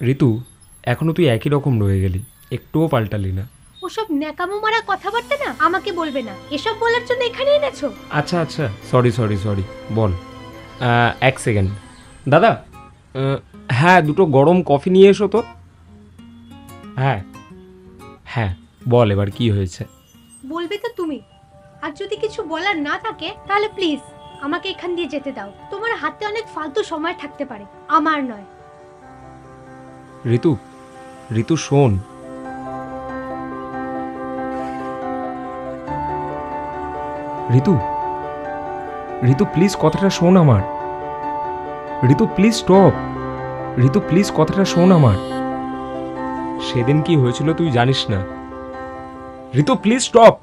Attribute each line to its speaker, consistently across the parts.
Speaker 1: ঋতু, এখনো তুই একই রকম রয়ে গেলি, একটুও পাল্টালি না।
Speaker 2: ওসব ন্যাকামো মারা কথাবার্তা না আমাকে বলবে না, এসব বলার জন্য এখানে এনেছো?
Speaker 1: আচ্ছা আচ্ছা, সরি সরি সরি, বল। এক সেকেন্ড দাদা। হ্যাঁ, দুটো গরম কফি নিয়ে এসো তো। হ্যাঁ হ্যাঁ, বল এবার কি হয়েছে।
Speaker 2: বলবে তো তুমি। আর যদি কিছু বলার না থাকে তাহলে প্লিজ আমাকে এখান দিয়ে যেতে দাও। তোমার হাতে অনেক ফালতু সময় থাকতে পারে, আমার নয়।
Speaker 1: ঋতু, ঋতু শোন। ঋতু, ঋতু প্লিজ কথাটা শোন আমার। ঋতু প্লিজ স্টপ। ঋতু প্লিজ কথাটা শোন আমার। সেদিন কি হয়েছিল তুই জানিস না। ঋতু প্লিজ স্টপ।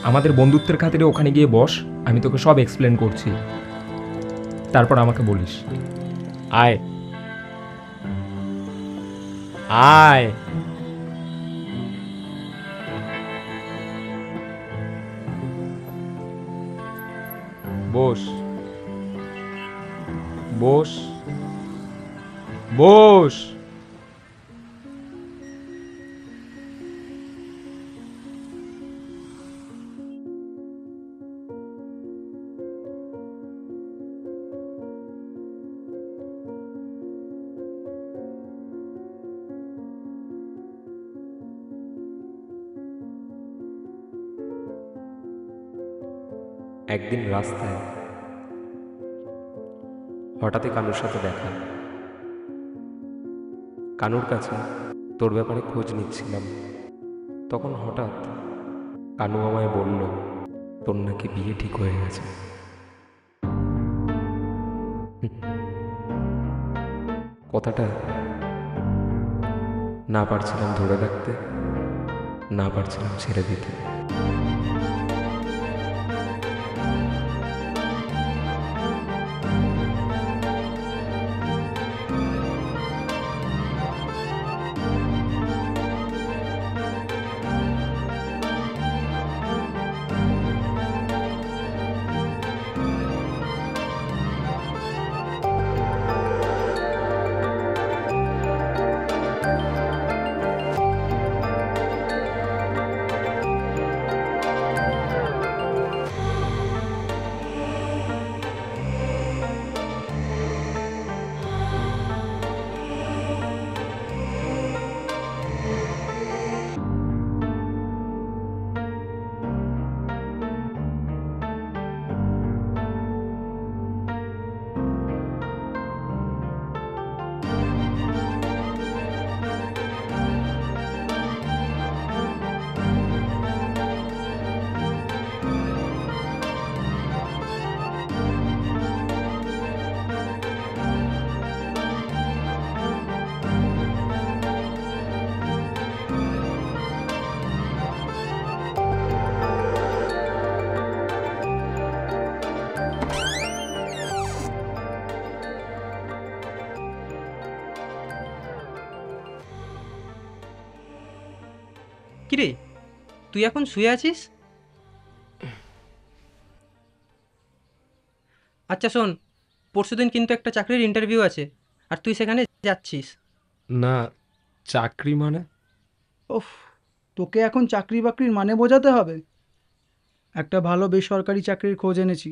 Speaker 1: আমাদের বন্ধুত্বের খাতিরে ওখানে গিয়ে বস, আমি তোকে সব এক্সপ্লেন করছি, তারপর আমাকে বলিস। আয় আয়। বস বস বস। একদিন রাস্তায় হঠাৎই কানুর সাথে দেখা। কানুর কাছে তোর ব্যাপারে খোঁজ নিচ্ছিলাম, তখন হঠাৎ কানু আমায় বলল তোর নাকি বিয়ে ঠিক হয়ে গেছে। কথাটা না পারছিলাম ধরে রাখতে, না পারছিলাম ছেড়ে দিতে।
Speaker 3: কিরে, তুই এখন শুয়ে আছিস? আচ্ছা শোন, পরশুদিন কিন্তু একটা চাকরির ইন্টারভিউ আছে, আর তুই সেখানে যাচ্ছিস।
Speaker 1: না, চাকরি মানে?
Speaker 4: ওফ, তোকে এখন চাকরি বাকরির মানে বোঝাতে হবে? একটা ভালো বেসরকারি চাকরির খোঁজ এনেছি।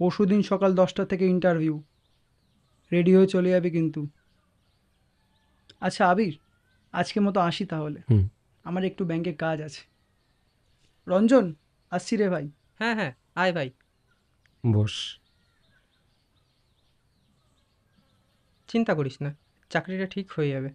Speaker 4: পরশুদিন সকাল 10টা থেকে ইন্টারভিউ। রেডি হয়ে চলে যাবি কিন্তু। আচ্ছা আবির, আজকে মতো আসি তাহলে।
Speaker 1: হুম।
Speaker 4: আমার একটু ব্যাংকে কাজ আছে। রঞ্জন, আসছি রে ভাই।
Speaker 3: হ্যাঁ হ্যাঁ, আয় ভাই।
Speaker 1: বস।
Speaker 3: চিন্তা করিস না, চাকরিটা ঠিক হয়ে যাবে।